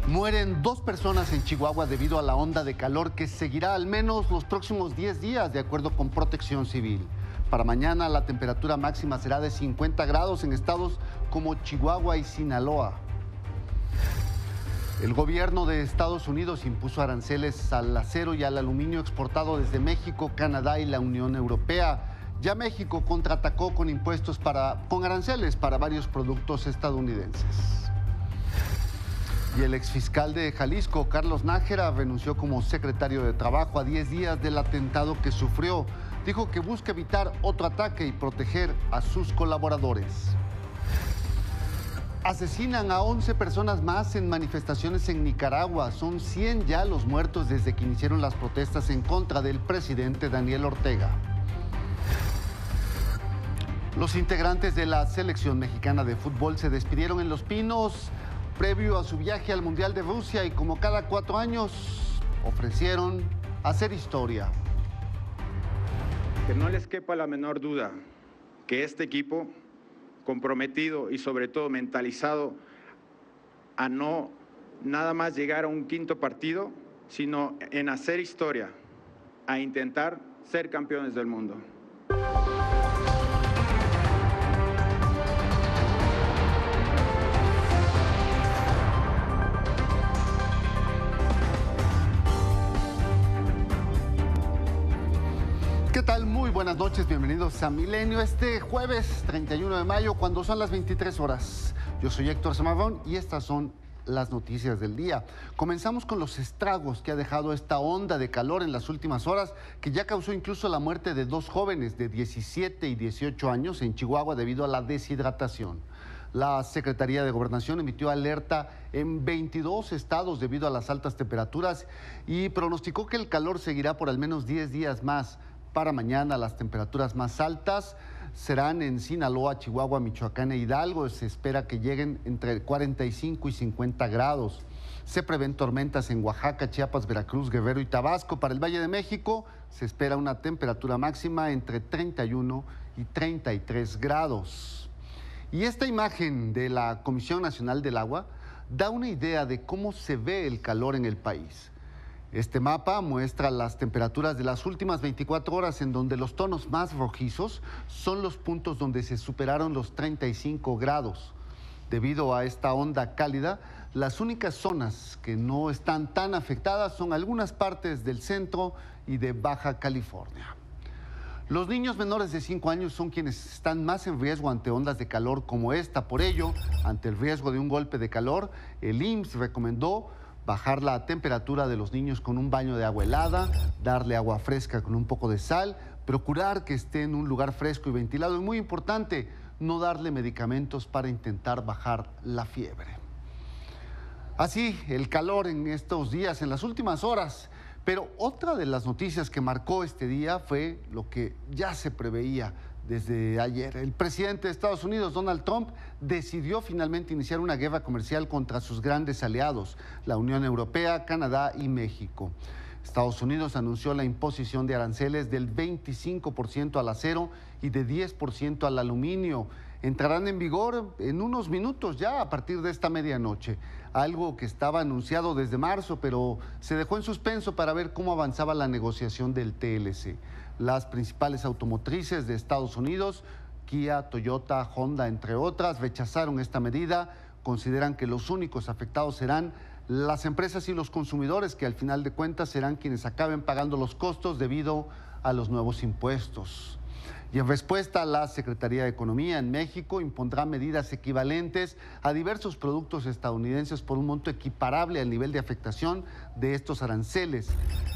Mueren 2 personas en Chihuahua debido a la onda de calor que seguirá al menos los próximos 10 días, de acuerdo con Protección Civil. Para mañana la temperatura máxima será de 50 grados en estados como Chihuahua y Sinaloa. El gobierno de Estados Unidos impuso aranceles al acero y al aluminio exportado desde México, Canadá y la Unión Europea. Ya México contraatacó con impuestos con aranceles para varios productos estadounidenses. Y el exfiscal de Jalisco, Carlos Nájera, renunció como secretario de Trabajo a 10 días del atentado que sufrió. Dijo que busca evitar otro ataque y proteger a sus colaboradores. Asesinan a 11 personas más en manifestaciones en Nicaragua. Son 100 ya los muertos desde que iniciaron las protestas en contra del presidente Daniel Ortega. Los integrantes de la selección mexicana de fútbol se despidieron en Los Pinos previo a su viaje al Mundial de Rusia y como cada 4 años ofrecieron hacer historia. Que no les quepa la menor duda que este equipo, comprometido y sobre todo mentalizado a no nada más llegar a un quinto partido, sino en hacer historia, a intentar ser campeones del mundo. ¿Qué tal? Muy buenas noches, bienvenidos a Milenio este jueves 31 de mayo, cuando son las 23 horas. Yo soy Héctor Zamarrón y estas son las noticias del día. Comenzamos con los estragos que ha dejado esta onda de calor en las últimas horas, que ya causó incluso la muerte de 2 jóvenes de 17 y 18 años en Chihuahua debido a la deshidratación. La Secretaría de Gobernación emitió alerta en 22 estados debido a las altas temperaturas y pronosticó que el calor seguirá por al menos 10 días más. Para mañana las temperaturas más altas serán en Sinaloa, Chihuahua, Michoacán e Hidalgo. Se espera que lleguen entre 45 y 50 grados. Se prevén tormentas en Oaxaca, Chiapas, Veracruz, Guerrero y Tabasco. Para el Valle de México se espera una temperatura máxima entre 31 y 33 grados. Y esta imagen de la Comisión Nacional del Agua da una idea de cómo se ve el calor en el país. Este mapa muestra las temperaturas de las últimas 24 horas, en donde los tonos más rojizos son los puntos donde se superaron los 35 grados. Debido a esta onda cálida, las únicas zonas que no están tan afectadas son algunas partes del centro y de Baja California. Los niños menores de 5 años son quienes están más en riesgo ante ondas de calor como esta. Por ello, ante el riesgo de un golpe de calor, el IMSS recomendó bajar la temperatura de los niños con un baño de agua helada, darle agua fresca con un poco de sal, procurar que esté en un lugar fresco y ventilado y, muy importante, no darle medicamentos para intentar bajar la fiebre. Así, el calor en estos días, en las últimas horas. Pero otra de las noticias que marcó este día fue lo que ya se preveía desde ayer. El presidente de Estados Unidos, Donald Trump, decidió finalmente iniciar una guerra comercial contra sus grandes aliados, la Unión Europea, Canadá y México. Estados Unidos anunció la imposición de aranceles del 25% al acero y de 10% al aluminio. Entrarán en vigor en unos minutos ya a partir de esta medianoche, algo que estaba anunciado desde marzo, pero se dejó en suspenso para ver cómo avanzaba la negociación del TLC. Las principales automotrices de Estados Unidos, Kia, Toyota, Honda, entre otras, rechazaron esta medida. Consideran que los únicos afectados serán las empresas y los consumidores, que al final de cuentas serán quienes acaben pagando los costos debido a los nuevos impuestos. Y en respuesta, la Secretaría de Economía en México impondrá medidas equivalentes a diversos productos estadounidenses por un monto equiparable al nivel de afectación de estos aranceles.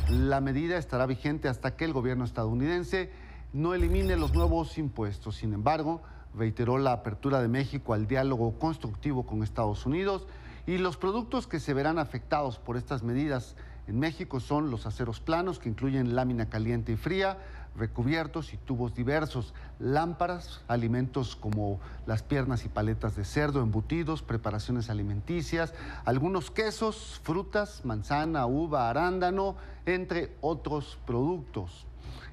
La medida estará vigente hasta que el gobierno estadounidense no elimine los nuevos impuestos. Sin embargo, reiteró la apertura de México al diálogo constructivo con Estados Unidos, y los productos que se verán afectados por estas medidas en México son los aceros planos, que incluyen lámina caliente y fría, recubiertos y tubos diversos, lámparas, alimentos como las piernas y paletas de cerdo, embutidos, preparaciones alimenticias, algunos quesos, frutas, manzana, uva, arándano, entre otros productos.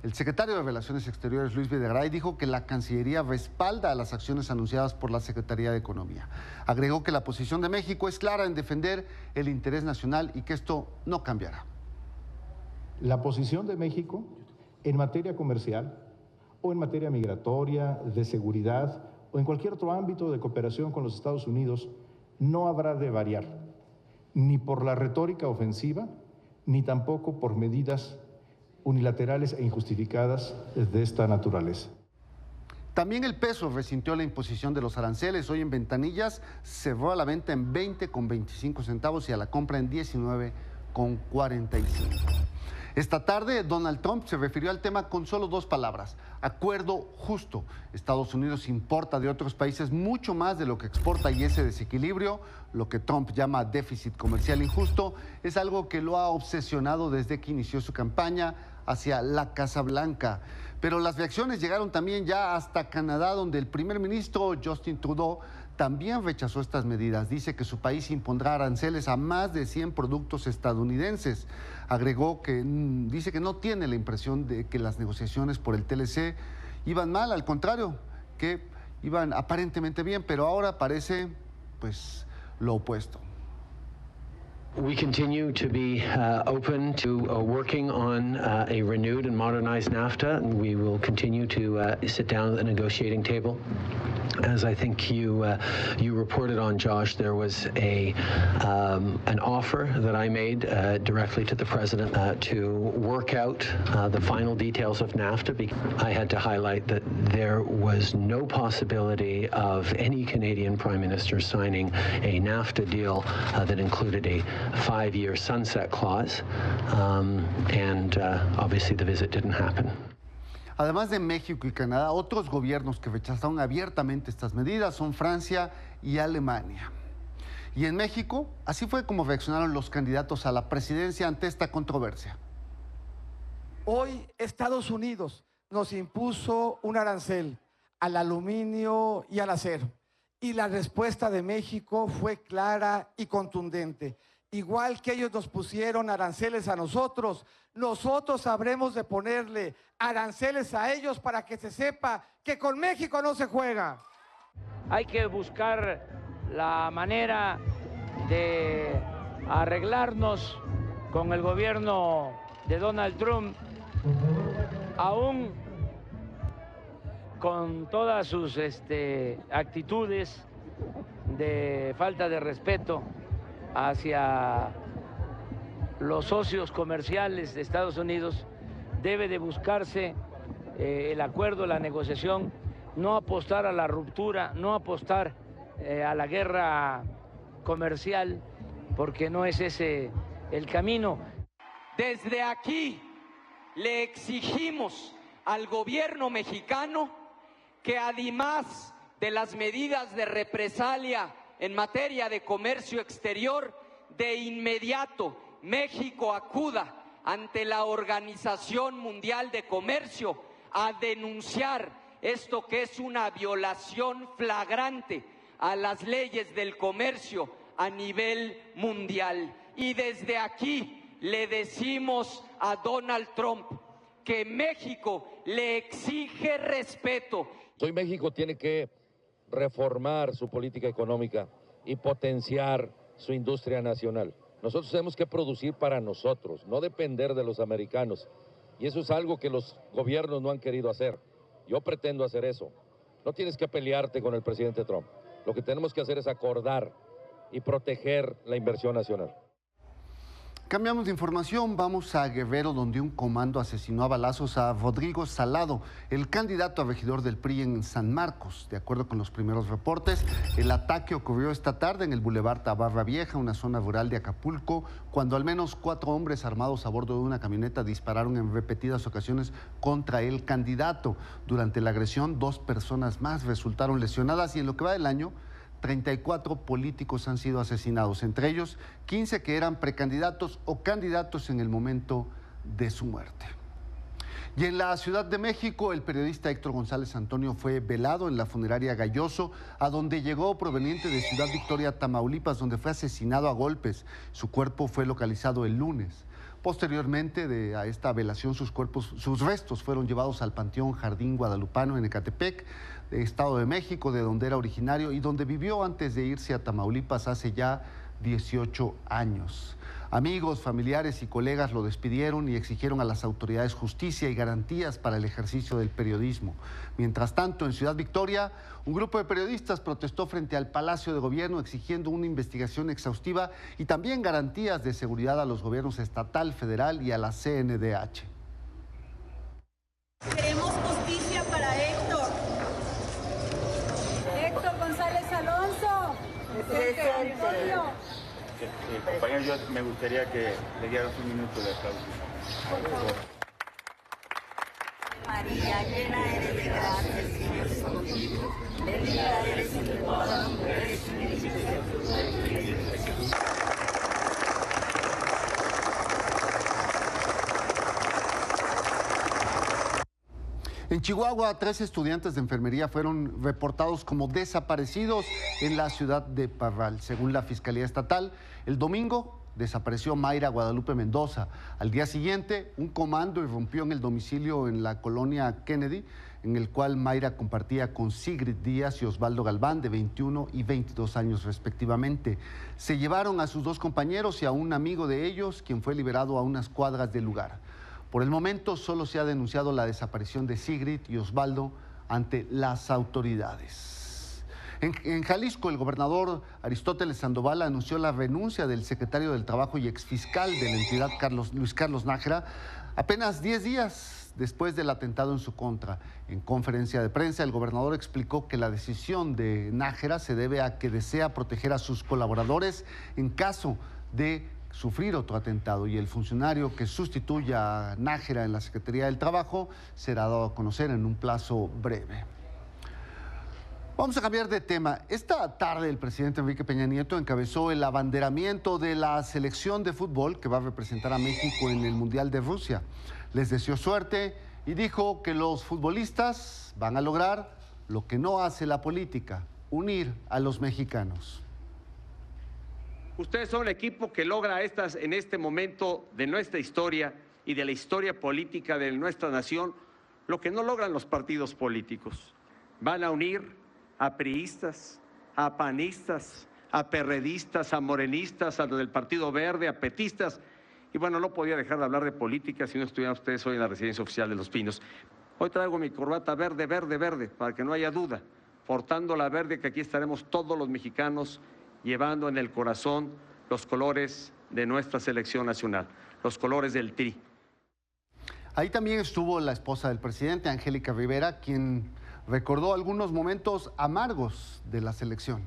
El secretario de Relaciones Exteriores, Luis Videgaray, dijo que la Cancillería respalda las acciones anunciadas por la Secretaría de Economía. Agregó que la posición de México es clara en defender el interés nacional y que esto no cambiará. La posición de México en materia comercial o en materia migratoria, de seguridad o en cualquier otro ámbito de cooperación con los Estados Unidos no habrá de variar, ni por la retórica ofensiva, ni tampoco por medidas unilaterales e injustificadas de esta naturaleza. También el peso resintió la imposición de los aranceles. Hoy en ventanillas cerró a la venta en 20,25 centavos y a la compra en 19,45. Esta tarde, Donald Trump se refirió al tema con solo 2 palabras: acuerdo justo. Estados Unidos importa de otros países mucho más de lo que exporta y ese desequilibrio, lo que Trump llama déficit comercial injusto, es algo que lo ha obsesionado desde que inició su campaña hacia la Casa Blanca. Pero las reacciones llegaron también ya hasta Canadá, donde el primer ministro Justin Trudeau también rechazó estas medidas. Dice que su país impondrá aranceles a más de 100 productos estadounidenses. Agregó que dice que no tiene la impresión de que las negociaciones por el TLC iban mal, al contrario, que iban aparentemente bien, pero ahora parece pues lo opuesto. We continue to be open to working on a renewed and modernized NAFTA, and we will continue to sit down at the negotiating table. As I think you reported on, Josh, there was an offer that I made directly to the President to work out the final details of NAFTA. I had to highlight that there was no possibility of any Canadian Prime Minister signing a NAFTA deal that included a 5-year sunset clause, and obviously the visit didn't happen. Además de México y Canadá, otros gobiernos que rechazaron abiertamente estas medidas son Francia y Alemania. Y en México, así fue como reaccionaron los candidatos a la presidencia ante esta controversia. Hoy Estados Unidos nos impuso un arancel al aluminio y al acero. Y la respuesta de México fue clara y contundente. Igual que ellos nos pusieron aranceles a nosotros, nosotros habremos de ponerle aranceles a ellos para que se sepa que con México no se juega. Hay que buscar la manera de arreglarnos con el gobierno de Donald Trump, aún con todas sus actitudes de falta de respeto hacia los socios comerciales de Estados Unidos. Debe de buscarse el acuerdo, la negociación, no apostar a la ruptura, no apostar a la guerra comercial, porque no es ese el camino. Desde aquí le exigimos al gobierno mexicano que, además de las medidas de represalia en materia de comercio exterior, de inmediato México acuda ante la Organización Mundial de Comercio a denunciar esto, que es una violación flagrante a las leyes del comercio a nivel mundial. Y desde aquí le decimos a Donald Trump que México le exige respeto. Hoy México tiene que reformar su política económica y potenciar su industria nacional. Nosotros tenemos que producir para nosotros, no depender de los americanos. Y eso es algo que los gobiernos no han querido hacer. Yo pretendo hacer eso. No tienes que pelearte con el presidente Trump. Lo que tenemos que hacer es acordar y proteger la inversión nacional. Cambiamos de información, vamos a Guerrero, donde un comando asesinó a balazos a Rodrigo Salado, el candidato a regidor del PRI en San Marcos. De acuerdo con los primeros reportes, el ataque ocurrió esta tarde en el Boulevard Tabarra Vieja, una zona rural de Acapulco, cuando al menos 4 hombres armados a bordo de una camioneta dispararon en repetidas ocasiones contra el candidato. Durante la agresión, 2 personas más resultaron lesionadas y en lo que va del año, 34 políticos han sido asesinados, entre ellos 15 que eran precandidatos o candidatos en el momento de su muerte. Y en la Ciudad de México, el periodista Héctor González Antonio fue velado en la funeraria Galloso, a donde llegó proveniente de Ciudad Victoria, Tamaulipas, donde fue asesinado a golpes. Su cuerpo fue localizado el lunes. Posteriormente a esta velación, sus restos fueron llevados al Panteón Jardín Guadalupano en Ecatepec, de Estado de México, de donde era originario y donde vivió antes de irse a Tamaulipas hace ya 18 años. Amigos, familiares y colegas lo despidieron y exigieron a las autoridades justicia y garantías para el ejercicio del periodismo. Mientras tanto, en Ciudad Victoria, un grupo de periodistas protestó frente al Palacio de Gobierno exigiendo una investigación exhaustiva y también garantías de seguridad a los gobiernos estatal, federal y a la CNDH. Queremos justicia para Héctor. Héctor González Alonso. Presente. Compañero, yo me gustaría que le dieras un minuto de aplauso. Por favor. María, llena eres de gracia, el Señor es contigo. Bendita eres entre todas las mujeres y bendito es el fruto de tu vientre, Jesús. En Chihuahua, 3 estudiantes de enfermería fueron reportados como desaparecidos en la ciudad de Parral. Según la Fiscalía Estatal, el domingo desapareció Mayra Guadalupe Mendoza. Al día siguiente, un comando irrumpió en el domicilio en la colonia Kennedy, en el cual Mayra compartía con Sigrid Díaz y Osvaldo Galván, de 21 y 22 años respectivamente. Se llevaron a sus 2 compañeros y a un amigo de ellos, quien fue liberado a unas cuadras del lugar. Por el momento solo se ha denunciado la desaparición de Sigrid y Osvaldo ante las autoridades. En Jalisco, el gobernador Aristóteles Sandoval anunció la renuncia del secretario del Trabajo y exfiscal de la entidad, Luis Carlos Nájera, apenas 10 días después del atentado en su contra. En conferencia de prensa, el gobernador explicó que la decisión de Nájera se debe a que desea proteger a sus colaboradores en caso de sufrir otro atentado, y el funcionario que sustituya a Nájera en la Secretaría del Trabajo será dado a conocer en un plazo breve. Vamos a cambiar de tema. Esta tarde el presidente Enrique Peña Nieto encabezó el abanderamiento de la selección de fútbol que va a representar a México en el Mundial de Rusia. Les deseó suerte y dijo que los futbolistas van a lograr lo que no hace la política: unir a los mexicanos. Ustedes son el equipo que logra en este momento de nuestra historia y de la historia política de nuestra nación, lo que no logran los partidos políticos. Van a unir a priistas, a panistas, a perredistas, a morenistas, a los del Partido Verde, a petistas. Y bueno, no podía dejar de hablar de política si no estuvieran ustedes hoy en la residencia oficial de Los Pinos. Hoy traigo mi corbata verde, verde, verde, para que no haya duda, portando la verde, que aquí estaremos todos los mexicanos llevando en el corazón los colores de nuestra selección nacional, los colores del Tri. Ahí también estuvo la esposa del presidente, Angélica Rivera, quien recordó algunos momentos amargos de la selección.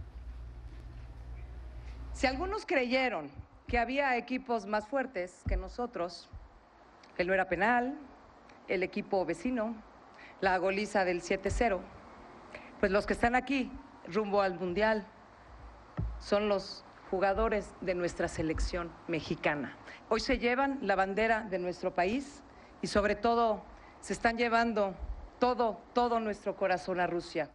Si algunos creyeron que había equipos más fuertes que nosotros, el No Era Penal, el equipo vecino, la goliza del 7-0, pues los que están aquí rumbo al Mundial son los jugadores de nuestra selección mexicana. Hoy se llevan la bandera de nuestro país y sobre todo se están llevando todo nuestro corazón a Rusia.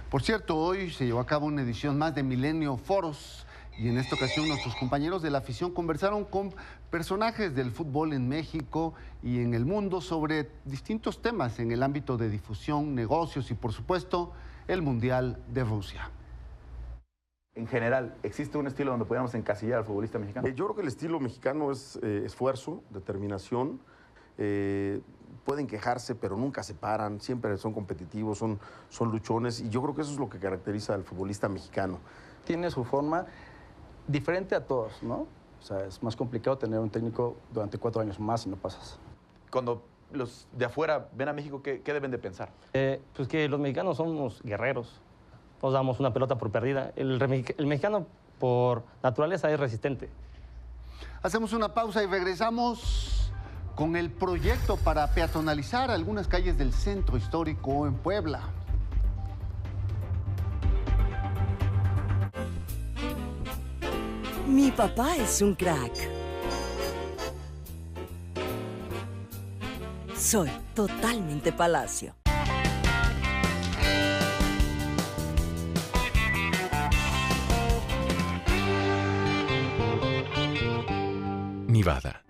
Por cierto, hoy se llevó a cabo una edición más de Milenio Foros y en esta ocasión nuestros compañeros de la afición conversaron con personajes del fútbol en México y en el mundo sobre distintos temas en el ámbito de difusión, negocios y, por supuesto, el Mundial de Rusia. En general, ¿existe un estilo donde podamos encasillar al futbolista mexicano? Yo creo que el estilo mexicano es esfuerzo, determinación. Pueden quejarse, pero nunca se paran, siempre son competitivos, son luchones, y yo creo que eso es lo que caracteriza al futbolista mexicano. Tiene su forma diferente a todos, ¿no? O sea, es más complicado tener un técnico durante 4 años más si no pasas. Cuando los de afuera ven a México, ¿qué deben de pensar? Pues que los mexicanos somos guerreros. Nos damos una pelota por perdida. El mexicano, por naturaleza, es resistente. Hacemos una pausa y regresamos con el proyecto para peatonalizar algunas calles del centro histórico en Puebla. Mi papá es un crack. Soy totalmente Palacio. Nivada.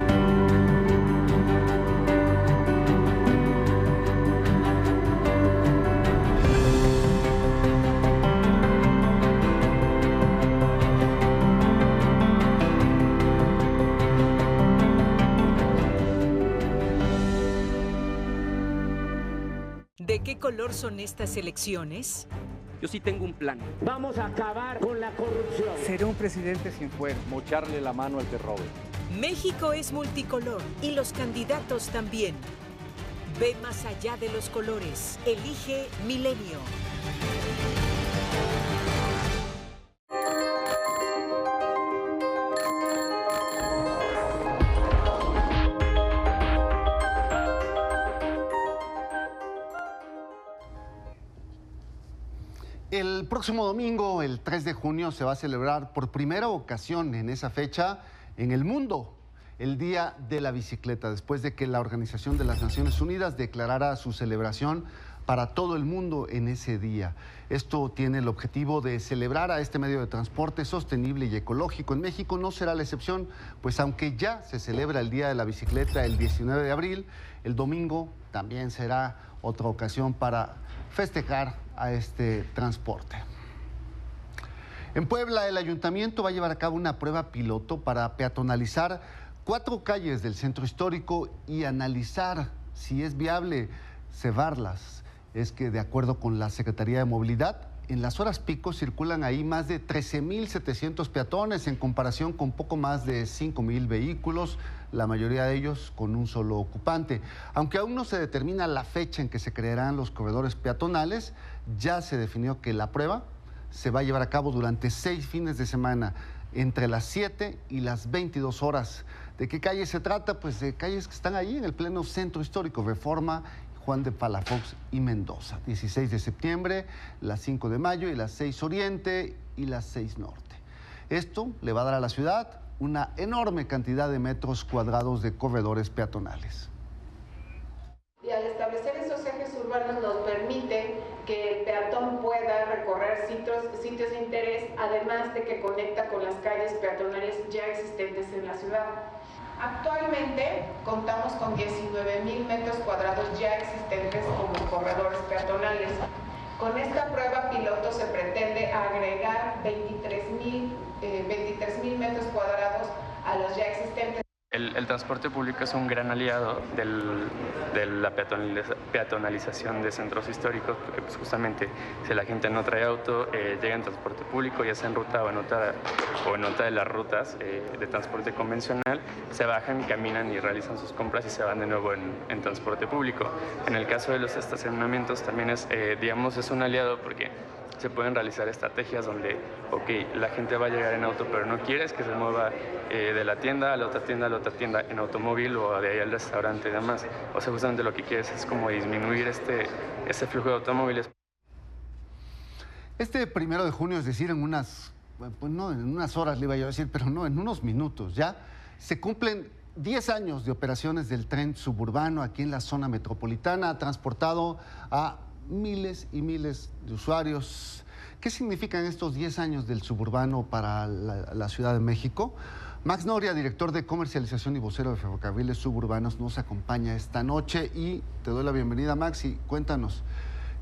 mejor son estas elecciones? Yo sí tengo un plan. Vamos a acabar con la corrupción. Seré un presidente sin fuero. Mocharle la mano al que robe. México es multicolor y los candidatos también. Ve más allá de los colores. Elige Milenio. El próximo domingo, el 3 de junio, se va a celebrar por primera ocasión en esa fecha en el mundo el Día de la Bicicleta, después de que la Organización de las Naciones Unidas declarara su celebración para todo el mundo en ese día. Esto tiene el objetivo de celebrar a este medio de transporte sostenible y ecológico. En México no será la excepción, pues aunque ya se celebra el Día de la Bicicleta el 19 de abril, el domingo también será otra ocasión para festejar a este transporte. En Puebla, el ayuntamiento va a llevar a cabo una prueba piloto para peatonalizar 4 calles del centro histórico y analizar si es viable cerrarlas. Es que, de acuerdo con la Secretaría de Movilidad, en las horas pico circulan ahí más de 13,700 peatones en comparación con poco más de 5,000 vehículos, la mayoría de ellos con un solo ocupante. Aunque aún no se determina la fecha en que se crearán los corredores peatonales, ya se definió que la prueba se va a llevar a cabo durante 6 fines de semana, entre las 7 y las 22 horas. ¿De qué calles se trata? Pues de calles que están ahí en el pleno centro histórico, Reforma, Juan de Palafox y Mendoza. 16 de septiembre, las 5 de mayo y las 6 Oriente y las 6 Norte. Esto le va a dar a la ciudad una enorme cantidad de metros cuadrados de corredores peatonales. Y al establecer esos ejes urbanos nos permite que el peatón pueda recorrer sitios de interés, además de que conecta con las calles peatonales ya existentes en la ciudad. Actualmente contamos con 19,000 metros cuadrados ya existentes como corredores peatonales. Con esta prueba piloto se pretende agregar 23,000 metros cuadrados a los ya existentes. El transporte público es un gran aliado de la peatonalización de centros históricos, porque pues justamente si la gente no trae auto, llega en transporte público, ya sea en ruta o en otra de las rutas de transporte convencional, se bajan y caminan y realizan sus compras y se van de nuevo en transporte público. En el caso de los estacionamientos también es un aliado porque se pueden realizar estrategias donde, la gente va a llegar en auto, pero no quieres que se mueva de la tienda a la otra tienda en automóvil o de ahí al restaurante y demás. O sea, justamente lo que quieres es como disminuir ese flujo de automóviles. Este 1 de junio, es decir, en unas horas le iba yo a decir, pero no, en unos minutos ya, se cumplen 10 años de operaciones del tren suburbano aquí en la zona metropolitana. Ha transportado a miles y miles de usuarios. ¿Qué significan estos 10 años del suburbano para la Ciudad de México? Max Noria, director de comercialización y vocero de Ferrocarriles Suburbanos, nos acompaña esta noche y te doy la bienvenida, Max, y cuéntanos,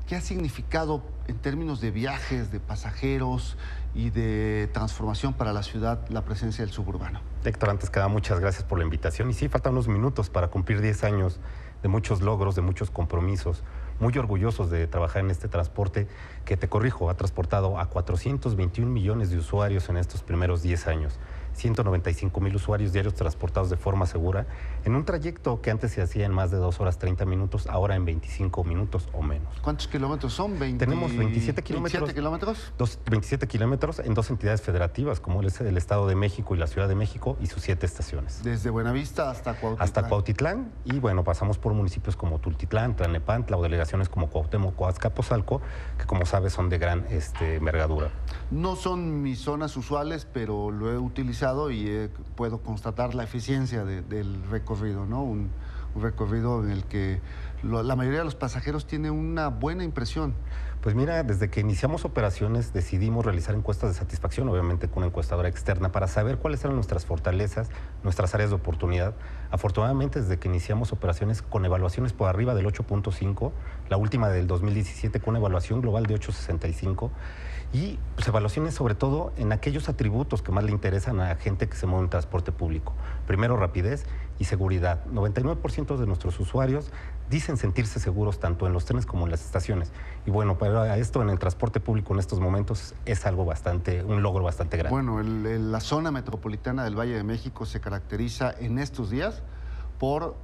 ¿qué ha significado en términos de viajes, de pasajeros y de transformación para la ciudad la presencia del suburbano? Héctor, antes que nada, muchas gracias por la invitación. Y sí, faltan unos minutos para cumplir 10 años de muchos logros, de muchos compromisos. Muy orgullosos de trabajar en este transporte que, te corrijo, ha transportado a 421 millones de usuarios en estos primeros 10 años. 195,000 usuarios diarios transportados de forma segura en un trayecto que antes se hacía en más de 2 horas 30 minutos, ahora en 25 minutos o menos. ¿Cuántos kilómetros son? Tenemos 27 kilómetros. ¿27 kilómetros? 27 kilómetros en 2 entidades federativas, como es el Estado de México y la Ciudad de México, y sus 7 estaciones. Desde Buenavista hasta Cuautitlán. Hasta Cuautitlán, y bueno, pasamos por municipios como Tultitlán, Tlalnepantla, o delegaciones como Cuauhtémoc o Azcapotzalco, que como sabes son de gran envergadura. No son mis zonas usuales, pero lo he utilizado y puedo constatar la eficiencia del recorrido, ¿no? Un recorrido en el que la mayoría de los pasajeros tiene una buena impresión. Pues mira, desde que iniciamos operaciones decidimos realizar encuestas de satisfacción, obviamente con una encuestadora externa, para saber cuáles eran nuestras fortalezas, nuestras áreas de oportunidad. Afortunadamente, desde que iniciamos operaciones con evaluaciones por arriba del 8.5, la última del 2017 con una evaluación global de 8.65, y pues, evaluaciones sobre todo en aquellos atributos que más le interesan a gente que se mueve en transporte público. Primero, rapidez, y seguridad. 99% de nuestros usuarios dicen sentirse seguros tanto en los trenes como en las estaciones. Y bueno, para esto en el transporte público en estos momentos es algo un logro bastante grande. Bueno, la zona metropolitana del Valle de México se caracteriza en estos días por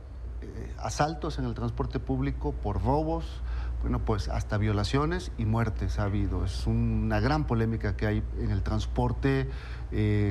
asaltos en el transporte público, por robos, bueno, pues hasta violaciones y muertes ha habido. Es una gran polémica que hay en el transporte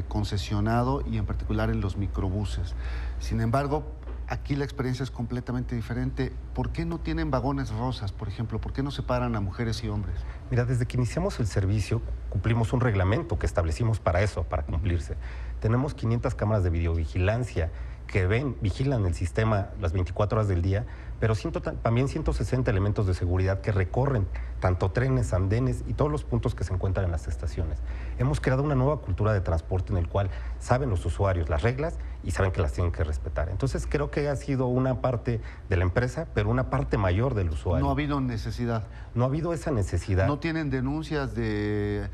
concesionado y en particular en los microbuses. Sin embargo, aquí la experiencia es completamente diferente. ¿Por qué no tienen vagones rosas, por ejemplo? ¿Por qué no separan a mujeres y hombres? Mira, desde que iniciamos el servicio cumplimos un reglamento que establecimos para eso, para cumplirse. Tenemos 500 cámaras de videovigilancia que vigilan el sistema las 24 horas del día, pero también 160 elementos de seguridad que recorren tanto trenes, andenes y todos los puntos que se encuentran en las estaciones. Hemos creado una nueva cultura de transporte en el cual saben los usuarios las reglas y saben que las tienen que respetar. Entonces creo que ha sido una parte de la empresa, pero una parte mayor del usuario. No ha habido necesidad. No ha habido esa necesidad. No tienen denuncias de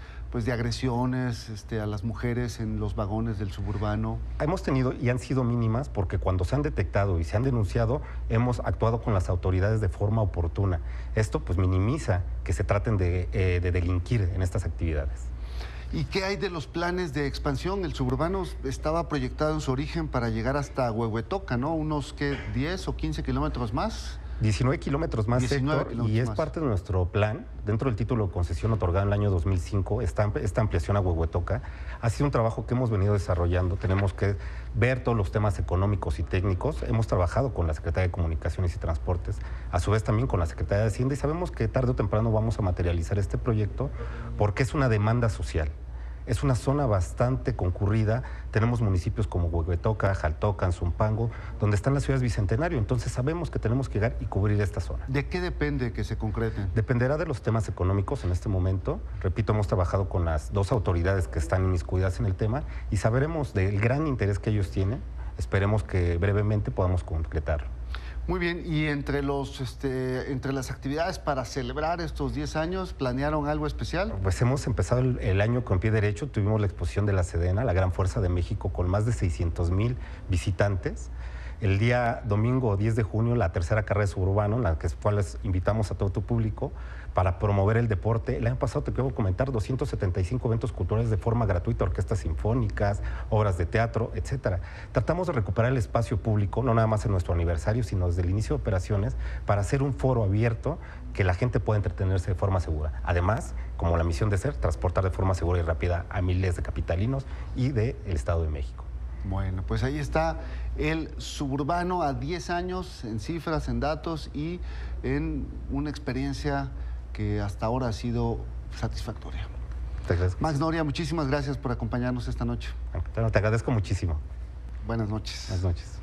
agresiones a las mujeres en los vagones del suburbano. Hemos tenido y han sido mínimas porque cuando se han detectado y se han denunciado hemos actuado con las autoridades de forma oportuna. Esto pues minimiza que se traten de delinquir en estas actividades. ¿Y qué hay de los planes de expansión? El suburbano estaba proyectado en su origen para llegar hasta Huehuetoca, ¿no? Unos, ¿qué? 10 o 15 kilómetros más. 19 kilómetros más, 19 Héctor, kilómetros y es más. parte de nuestro plan. Dentro del título de concesión otorgado en el año 2005, esta ampliación a Huehuetoca ha sido un trabajo que hemos venido desarrollando. Tenemos que ver todos los temas económicos y técnicos. Hemos trabajado con la Secretaría de Comunicaciones y Transportes, a su vez también con la Secretaría de Hacienda, y sabemos que tarde o temprano vamos a materializar este proyecto porque es una demanda social. Es una zona bastante concurrida. Tenemos municipios como Huehuetoca, Jaltocan, Zumpango, donde están las ciudades bicentenario. Entonces sabemos que tenemos que llegar y cubrir esta zona. ¿De qué depende que se concreten? Dependerá de los temas económicos en este momento. Repito, hemos trabajado con las dos autoridades que están inmiscuidas en el tema y sabremos del gran interés que ellos tienen. Esperemos que brevemente podamos concretarlo. Muy bien, y entre las actividades para celebrar estos 10 años, ¿planearon algo especial? Pues hemos empezado el año con pie derecho. Tuvimos la exposición de la Sedena, la Gran Fuerza de México, con más de 600,000 visitantes. El día domingo 10 de junio, la tercera carrera de suburbano, en la cual les invitamos a todo tu público para promover el deporte. El año pasado, te quiero comentar, 275 eventos culturales de forma gratuita, orquestas sinfónicas, obras de teatro, etcétera. Tratamos de recuperar el espacio público, no nada más en nuestro aniversario, sino desde el inicio de operaciones, para hacer un foro abierto que la gente pueda entretenerse de forma segura. Además, como la misión de ser, transportar de forma segura y rápida a miles de capitalinos y del Estado de México. Bueno, pues ahí está el suburbano a 10 años en cifras, en datos y en una experiencia que hasta ahora ha sido satisfactoria. Max Noria, muchísimas gracias por acompañarnos esta noche. Te agradezco muchísimo. Buenas noches. Buenas noches.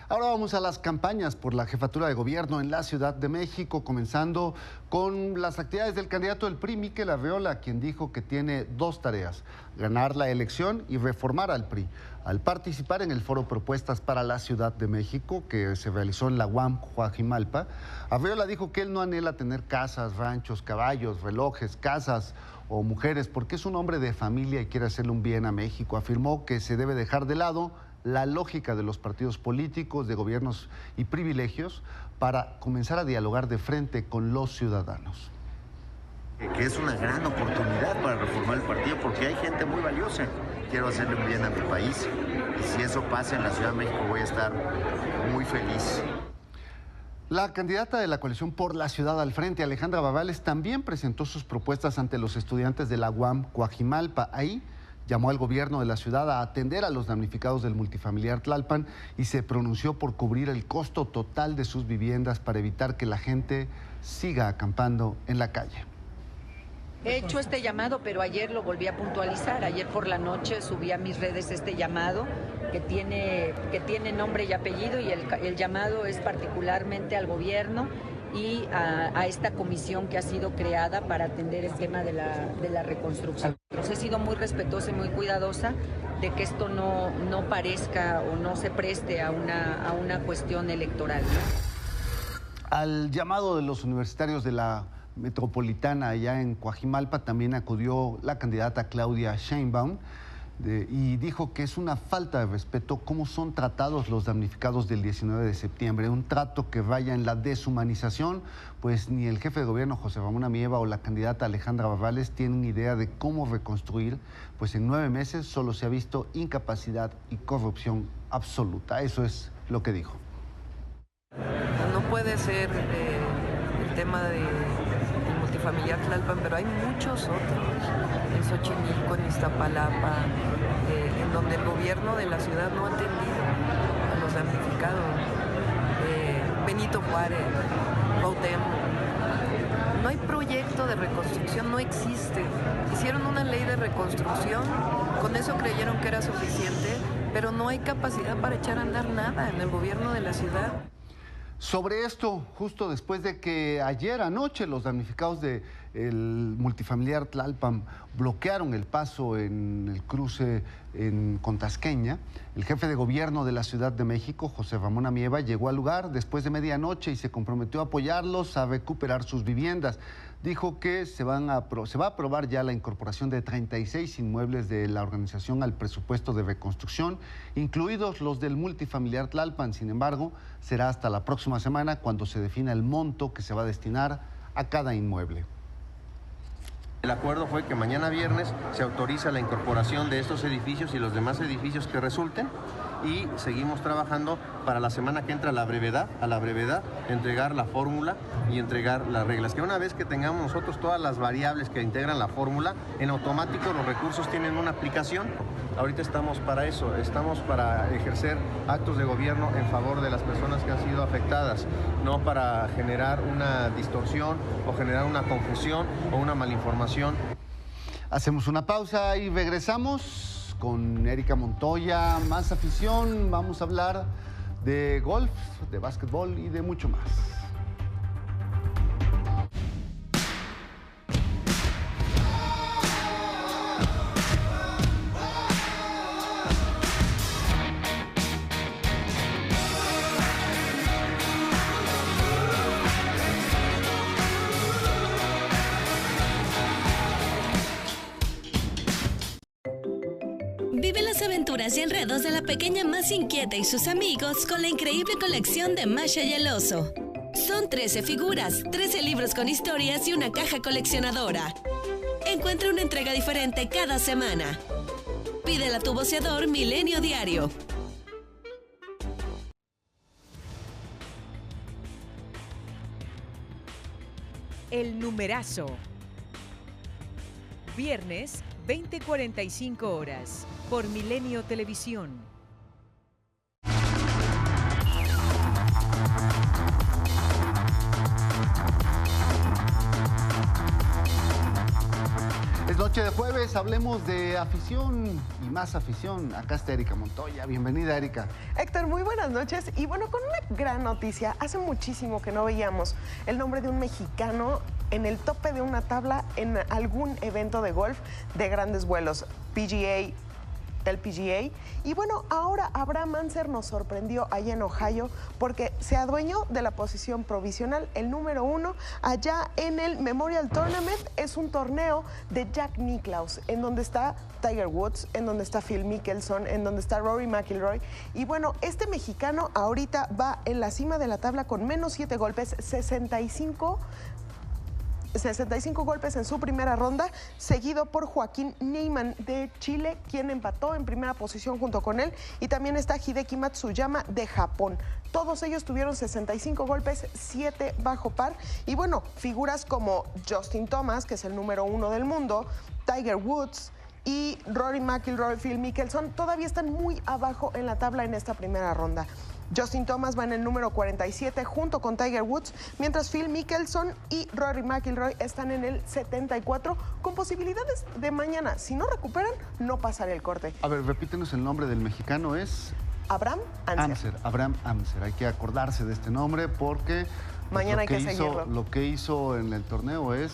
Ahora vamos a las campañas por la jefatura de gobierno en la Ciudad de México, comenzando con las actividades del candidato del PRI, Miquel Arriola, quien dijo que tiene dos tareas: ganar la elección y reformar al PRI. Al participar en el foro Propuestas para la Ciudad de México, que se realizó en la UAM Coajimalpa, Arriola dijo que él no anhela tener casas, ranchos, caballos, relojes, casas o mujeres, porque es un hombre de familia y quiere hacerle un bien a México. Afirmó que se debe dejar de lado la lógica de los partidos políticos, de gobiernos y privilegios para comenzar a dialogar de frente con los ciudadanos. Que es una gran oportunidad para reformar el partido porque hay gente muy valiosa. Quiero hacerle un bien a mi país y si eso pasa en la Ciudad de México voy a estar muy feliz. La candidata de la coalición Por la Ciudad al Frente, Alejandra Barrales, también presentó sus propuestas ante los estudiantes de la UAM Coajimalpa. Ahí llamó al gobierno de la ciudad a atender a los damnificados del multifamiliar Tlalpan y se pronunció por cubrir el costo total de sus viviendas para evitar que la gente siga acampando en la calle. He hecho este llamado, pero ayer lo volví a puntualizar. Ayer por la noche subí a mis redes este llamado que tiene nombre y apellido, y el llamado es particularmente al gobierno y a esta comisión que ha sido creada para atender el tema de la reconstrucción. He sido muy respetuosa y muy cuidadosa de que esto no parezca o no se preste a una cuestión electoral, ¿no? Al llamado de los universitarios de la metropolitana allá en Coajimalpa también acudió la candidata Claudia Sheinbaum y dijo que es una falta de respeto cómo son tratados los damnificados del 19 de septiembre, un trato que vaya en la deshumanización, pues ni el jefe de gobierno José Ramón Amieva o la candidata Alejandra Barrales tienen idea de cómo reconstruir, pues en 9 meses solo se ha visto incapacidad y corrupción absoluta. Eso es lo que dijo. No puede ser el tema del multifamiliar Tlalpan, pero hay muchos otros, en Xochimilco, en Iztapalapa, en donde el gobierno de la ciudad no ha atendido a los damnificados. Benito Juárez, Cuauhtémoc. No hay proyecto de reconstrucción, no existe. Hicieron una ley de reconstrucción, con eso creyeron que era suficiente, pero no hay capacidad para echar a andar nada en el gobierno de la ciudad. Sobre esto, justo después de que ayer anoche los damnificados del multifamiliar Tlalpan bloquearon el paso en el cruce con Tasqueña, el jefe de gobierno de la Ciudad de México, José Ramón Amieva, llegó al lugar después de medianoche y se comprometió a apoyarlos a recuperar sus viviendas. Dijo que se va a aprobar ya la incorporación de 36 inmuebles de la organización al presupuesto de reconstrucción, incluidos los del multifamiliar Tlalpan. Sin embargo, será hasta la próxima semana cuando se defina el monto que se va a destinar a cada inmueble. El acuerdo fue que mañana viernes se autoriza la incorporación de estos edificios y los demás edificios que resulten, y seguimos trabajando para la semana que entra a la brevedad, entregar la fórmula y entregar las reglas. Que una vez que tengamos nosotros todas las variables que integran la fórmula, en automático los recursos tienen una aplicación. Ahorita estamos para eso, estamos para ejercer actos de gobierno en favor de las personas que han sido afectadas, no para generar una distorsión o generar una confusión o una malinformación. Hacemos una pausa y regresamos con Erika Montoya, más afición. Vamos a hablar de golf, de básquetbol y de mucho más. Vive las aventuras y enredos de la pequeña más inquieta y sus amigos con la increíble colección de Masha y el oso. Son 13 figuras, 13 libros con historias y una caja coleccionadora. Encuentra una entrega diferente cada semana. Pídela a tu voceador Milenio Diario. El numerazo. Viernes, 20:45 horas, por Milenio Televisión. Es noche de jueves, hablemos de afición y más afición. Acá está Erika Montoya. Bienvenida, Erika. Héctor, muy buenas noches. Y bueno, con una gran noticia. Hace muchísimo que no veíamos el nombre de un mexicano en el tope de una tabla en algún evento de golf de grandes vuelos, PGA, LPGA. Y bueno, ahora Abraham Ancer nos sorprendió allá en Ohio porque se adueñó de la posición provisional, el número 1, allá en el Memorial Tournament. Es un torneo de Jack Nicklaus, en donde está Tiger Woods, en donde está Phil Mickelson, en donde está Rory McIlroy. Y bueno, este mexicano ahorita va en la cima de la tabla con menos 7 golpes, 65 golpes en su primera ronda, seguido por Joaquín Neyman de Chile, quien empató en primera posición junto con él, y también está Hideki Matsuyama de Japón. Todos ellos tuvieron 65 golpes, 7 bajo par, y bueno, figuras como Justin Thomas, que es el número 1 del mundo, Tiger Woods y Rory McIlroy, Phil Mickelson, todavía están muy abajo en la tabla en esta primera ronda. Justin Thomas va en el número 47 junto con Tiger Woods, mientras Phil Mickelson y Rory McIlroy están en el 74, con posibilidades de mañana, si no recuperan, no pasar el corte. A ver, repítenos el nombre del mexicano, es... Abraham Ancer. Abraham Ancer. Hay que acordarse de este nombre porque mañana hay que seguirlo. Lo que hizo en el torneo es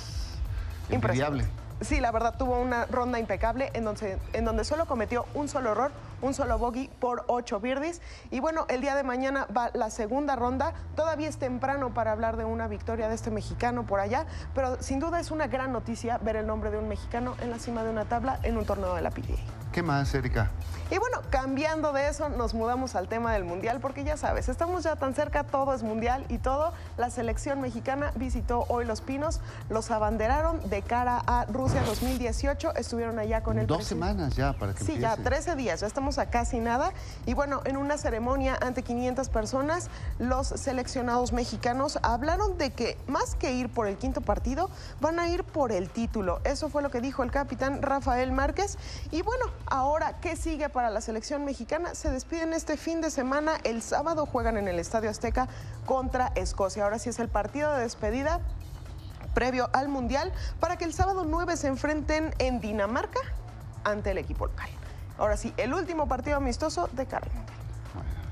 envidiable. Sí, la verdad tuvo una ronda impecable en donde solo cometió un solo error, un solo bogey por 8 birdies. Y bueno, el día de mañana va la segunda ronda. Todavía es temprano para hablar de una victoria de este mexicano por allá, pero sin duda es una gran noticia ver el nombre de un mexicano en la cima de una tabla en un torneo de la PGA. ¿Qué más, Erika? Y bueno, cambiando de eso, nos mudamos al tema del Mundial, porque ya sabes, estamos ya tan cerca, todo es Mundial y todo. La selección mexicana visitó hoy Los Pinos, los abanderaron de cara a Rusia 2018, estuvieron allá con el 2 semanas ya para que Sí, empiece. ya 13 días, ya estamos a casi nada. Y bueno, en una ceremonia ante 500 personas, los seleccionados mexicanos hablaron de que más que ir por el quinto partido, van a ir por el título. Eso fue lo que dijo el capitán Rafael Márquez. Y bueno, ahora, ¿qué sigue para la selección mexicana? Se despiden este fin de semana. El sábado juegan en el Estadio Azteca contra Escocia. Ahora sí es el partido de despedida previo al Mundial para que el sábado 9 se enfrenten en Dinamarca ante el equipo local. Ahora sí, el último partido amistoso de cara al Mundial.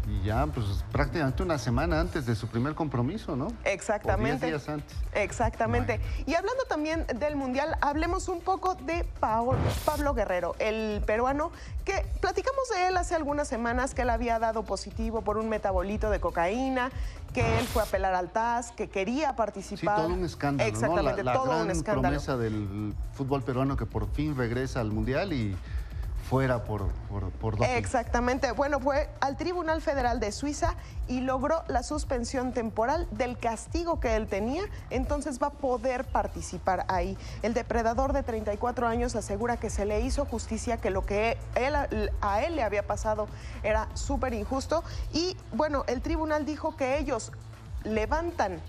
Y ya, pues prácticamente una semana antes de su primer compromiso, ¿no? Exactamente. O 10 días antes. Exactamente. Bueno. Y hablando también del Mundial, hablemos un poco de Pablo Guerrero, el peruano, que platicamos de él hace algunas semanas, que él había dado positivo por un metabolito de cocaína, que él fue a apelar al TAS, que quería participar. Sí, todo un escándalo, exactamente, ¿no? todo un escándalo. La gran promesa del fútbol peruano que por fin regresa al Mundial y fuera por doping. Exactamente. Bueno, fue al Tribunal Federal de Suiza y logró la suspensión temporal del castigo que él tenía, entonces va a poder participar ahí. El depredador de 34 años asegura que se le hizo justicia, que lo que a él le había pasado era súper injusto y bueno, el tribunal dijo que ellos levantan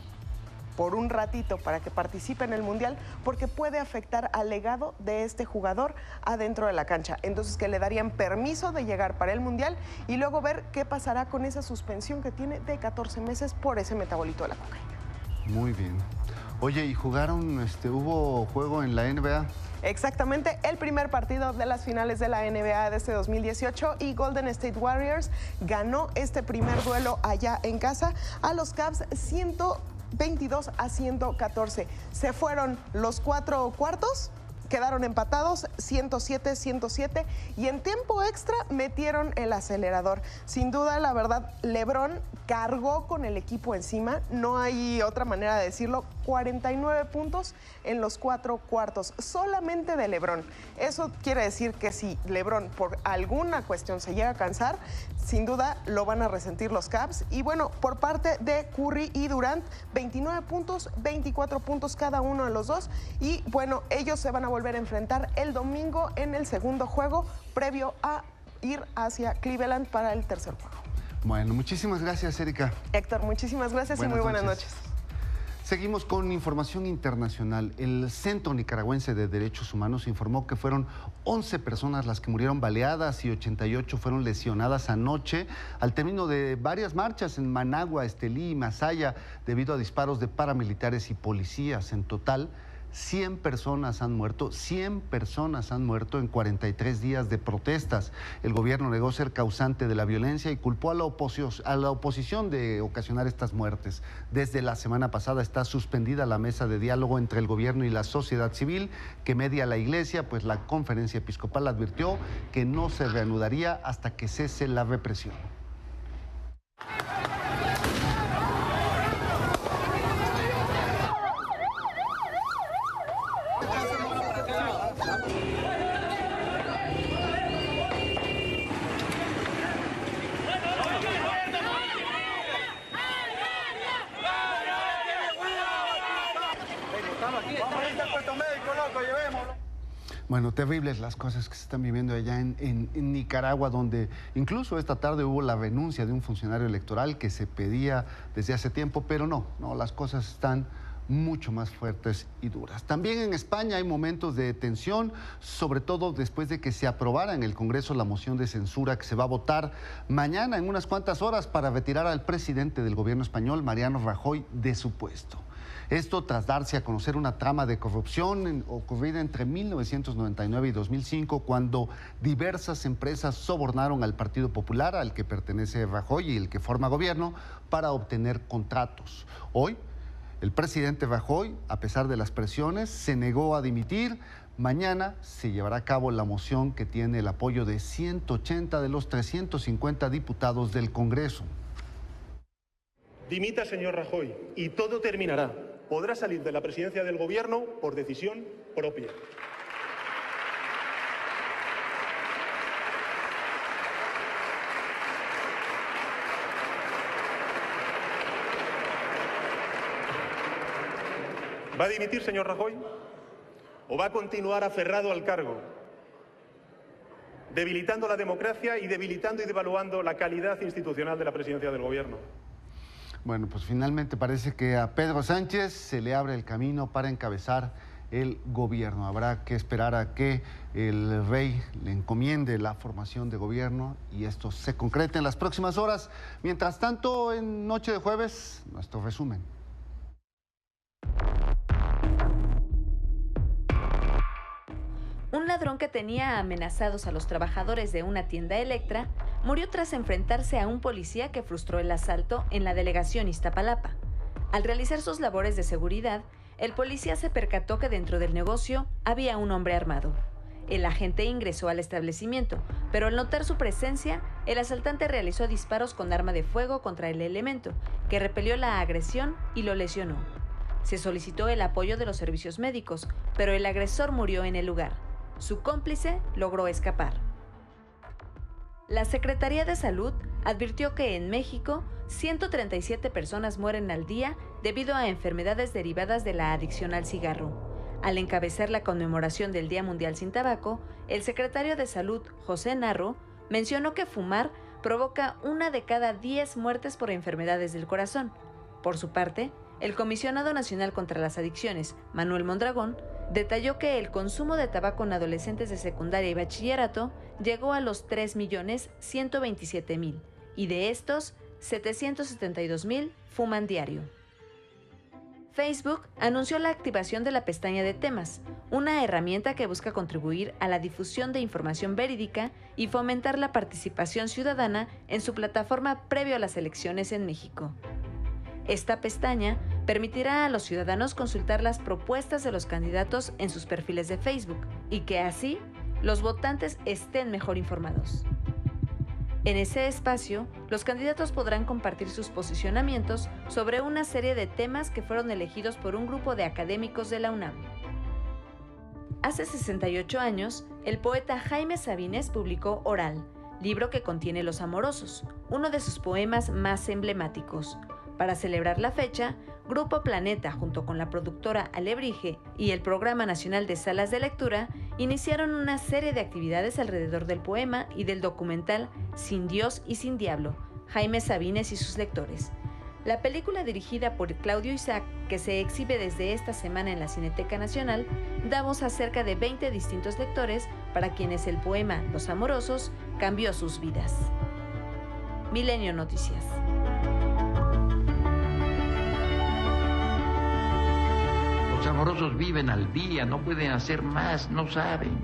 por un ratito para que participe en el Mundial porque puede afectar al legado de este jugador adentro de la cancha. Entonces que le darían permiso de llegar para el Mundial y luego ver qué pasará con esa suspensión que tiene de 14 meses por ese metabolito de la cocaína. Muy bien. Oye, ¿y jugaron, hubo juego en la NBA? Exactamente, el primer partido de las finales de la NBA de este 2018 y Golden State Warriors ganó este primer duelo allá en casa a los Cavs 122-114. Se fueron los 4 cuartos, quedaron empatados 107-107 y en tiempo extra metieron el acelerador. Sin duda, la verdad, LeBron cargó con el equipo encima, no hay otra manera de decirlo. 49 puntos en los 4 cuartos, solamente de LeBron. Eso quiere decir que si LeBron por alguna cuestión se llega a cansar, sin duda lo van a resentir los Cavs. Y bueno, por parte de Curry y Durant, 29 puntos, 24 puntos cada uno de los dos. Y bueno, ellos se van a volver a enfrentar el domingo en el segundo juego, previo a ir hacia Cleveland para el tercer juego. Bueno, muchísimas gracias, Erika. Héctor, muchísimas gracias y muy buenas noches. Seguimos con información internacional. El Centro Nicaragüense de Derechos Humanos informó que fueron 11 personas las que murieron baleadas y 88 fueron lesionadas anoche al término de varias marchas en Managua, Estelí y Masaya debido a disparos de paramilitares y policías. En total, 100 personas han muerto, 100 personas han muerto en 43 días de protestas. El gobierno negó ser causante de la violencia y culpó a la oposición de ocasionar estas muertes. Desde la semana pasada está suspendida la mesa de diálogo entre el gobierno y la sociedad civil que media la iglesia, pues la conferencia episcopal advirtió que no se reanudaría hasta que cese la represión. Bueno, terribles las cosas que se están viviendo allá en Nicaragua, donde incluso esta tarde hubo la renuncia de un funcionario electoral que se pedía desde hace tiempo, pero no, las cosas están mucho más fuertes y duras. También en España hay momentos de tensión, sobre todo después de que se aprobara en el Congreso la moción de censura que se va a votar mañana en unas cuantas horas para retirar al presidente del gobierno español, Mariano Rajoy, de su puesto. Esto tras darse a conocer una trama de corrupción ocurrida entre 1999 y 2005, cuando diversas empresas sobornaron al Partido Popular, al que pertenece Rajoy y el que forma gobierno, para obtener contratos. Hoy, el presidente Rajoy, a pesar de las presiones, se negó a dimitir, Mañana se llevará a cabo la moción que tiene el apoyo de 180 de los 350 diputados del Congreso. Dimita, señor Rajoy, y todo terminará. Podrá salir de la presidencia del Gobierno por decisión propia. ¿Va a dimitir, señor Rajoy? ¿O va a continuar aferrado al cargo, debilitando la democracia y debilitando y devaluando la calidad institucional de la presidencia del Gobierno? Bueno, pues finalmente parece que a Pedro Sánchez se le abre el camino para encabezar el gobierno. Habrá que esperar a que el rey le encomiende la formación de gobierno y esto se concrete en las próximas horas. Mientras tanto, en Noche de Jueves, nuestro resumen. Un ladrón que tenía amenazados a los trabajadores de una tienda Electra murió tras enfrentarse a un policía que frustró el asalto en la delegación Iztapalapa. Al realizar sus labores de seguridad, el policía se percató que dentro del negocio había un hombre armado. El agente ingresó al establecimiento, pero al notar su presencia, el asaltante realizó disparos con arma de fuego contra el elemento, que repelió la agresión y lo lesionó. Se solicitó el apoyo de los servicios médicos, pero el agresor murió en el lugar. Su cómplice logró escapar. La Secretaría de Salud advirtió que en México 137 personas mueren al día debido a enfermedades derivadas de la adicción al cigarro. Al encabezar la conmemoración del Día Mundial sin Tabaco, el secretario de Salud, José Narro, mencionó que fumar provoca 1 de cada 10 muertes por enfermedades del corazón. Por su parte, el Comisionado Nacional contra las Adicciones, Manuel Mondragón, detalló que el consumo de tabaco en adolescentes de secundaria y bachillerato llegó a los 3.127.000 y de estos, 772.000 fuman diario. Facebook anunció la activación de la pestaña de temas, una herramienta que busca contribuir a la difusión de información verídica y fomentar la participación ciudadana en su plataforma previo a las elecciones en México. Esta pestaña permitirá a los ciudadanos consultar las propuestas de los candidatos en sus perfiles de Facebook y que así los votantes estén mejor informados. En ese espacio, los candidatos podrán compartir sus posicionamientos sobre una serie de temas que fueron elegidos por un grupo de académicos de la UNAM. Hace 68 años, el poeta Jaime Sabines publicó Oral, libro que contiene Los Amorosos, uno de sus poemas más emblemáticos. Para celebrar la fecha, Grupo Planeta, junto con la productora Alebrije y el Programa Nacional de Salas de Lectura, iniciaron una serie de actividades alrededor del poema y del documental Sin Dios y Sin Diablo, Jaime Sabines y sus lectores. La película, dirigida por Claudio Isaac, que se exhibe desde esta semana en la Cineteca Nacional, da voz a cerca de 20 distintos lectores para quienes el poema Los Amorosos cambió sus vidas. Milenio Noticias. Los amorosos viven al día, no pueden hacer más, no saben.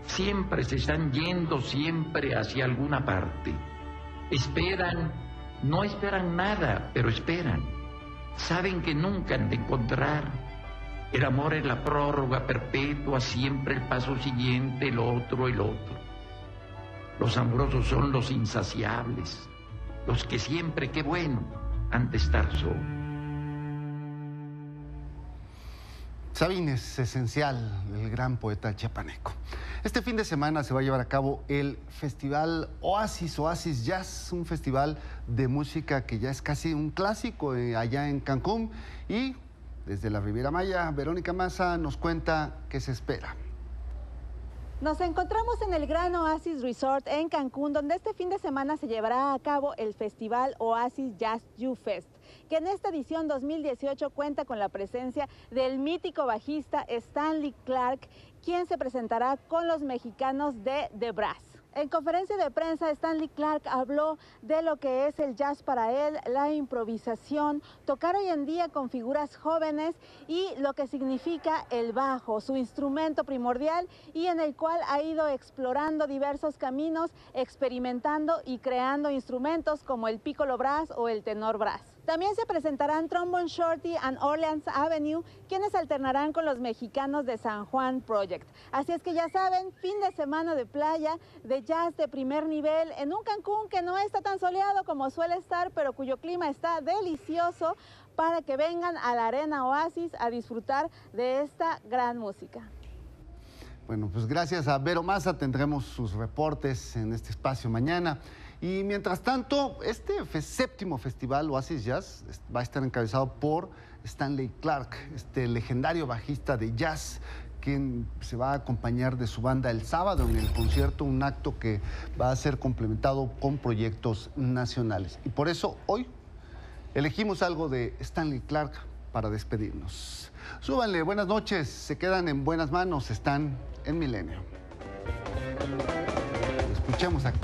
Siempre se están yendo, siempre hacia alguna parte. Esperan, no esperan nada, pero esperan. Saben que nunca han de encontrar. El amor es la prórroga perpetua, siempre el paso siguiente, el otro. Los amorosos son los insaciables, los que siempre, qué bueno, han de estar solos. Sabines, esencial, el gran poeta chiapaneco. Este fin de semana se va a llevar a cabo el festival Oasis Jazz, un festival de música que ya es casi un clásico allá en Cancún. Y desde la Riviera Maya, Verónica Maza nos cuenta qué se espera. Nos encontramos en el Gran Oasis Resort en Cancún, donde este fin de semana se llevará a cabo el festival Oasis Jazz U Fest, que en esta edición 2018 cuenta con la presencia del mítico bajista Stanley Clarke, quien se presentará con los mexicanos de The Brass. En conferencia de prensa, Stanley Clarke habló de lo que es el jazz para él, la improvisación, tocar hoy en día con figuras jóvenes y lo que significa el bajo, su instrumento primordial y en el cual ha ido explorando diversos caminos, experimentando y creando instrumentos como el piccolo brass o el tenor brass. También se presentarán Trombone Shorty and Orleans Avenue, quienes alternarán con los mexicanos de San Juan Project. Así es que ya saben, fin de semana de playa, de jazz de primer nivel, en un Cancún que no está tan soleado como suele estar, pero cuyo clima está delicioso, para que vengan a la Arena Oasis a disfrutar de esta gran música. Bueno, pues gracias a Vero Maza tendremos sus reportes en este espacio mañana. Y mientras tanto, este séptimo festival Oasis Jazz va a estar encabezado por Stanley Clarke, este legendario bajista de jazz, quien se va a acompañar de su banda el sábado en el concierto, un acto que va a ser complementado con proyectos nacionales. Y por eso hoy elegimos algo de Stanley Clarke para despedirnos. Súbanle, buenas noches, se quedan en buenas manos, están en Milenio. Escuchemos aquí.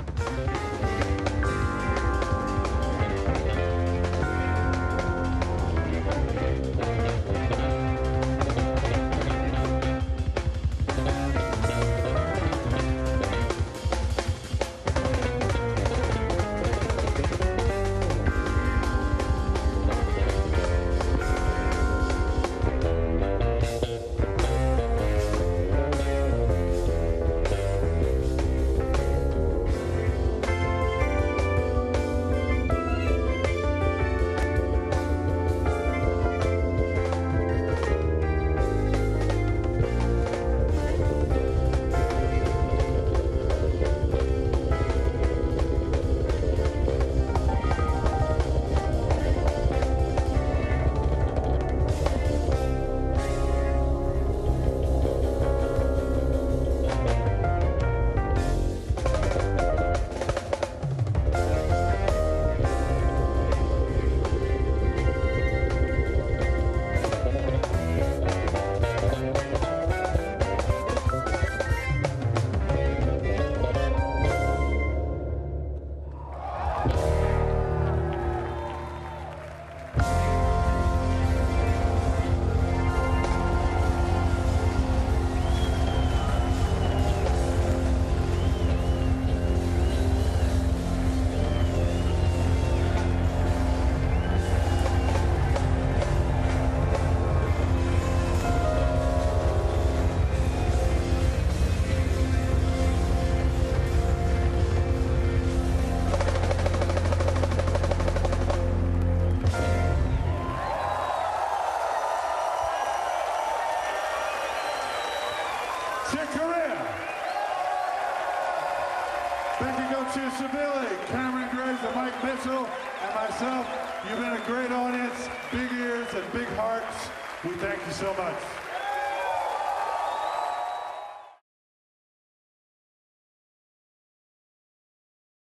Chick-fil-A, Cameron Graves and Mike Mitchell, and myself. You've been a great audience, big ears and big hearts. We thank you so much.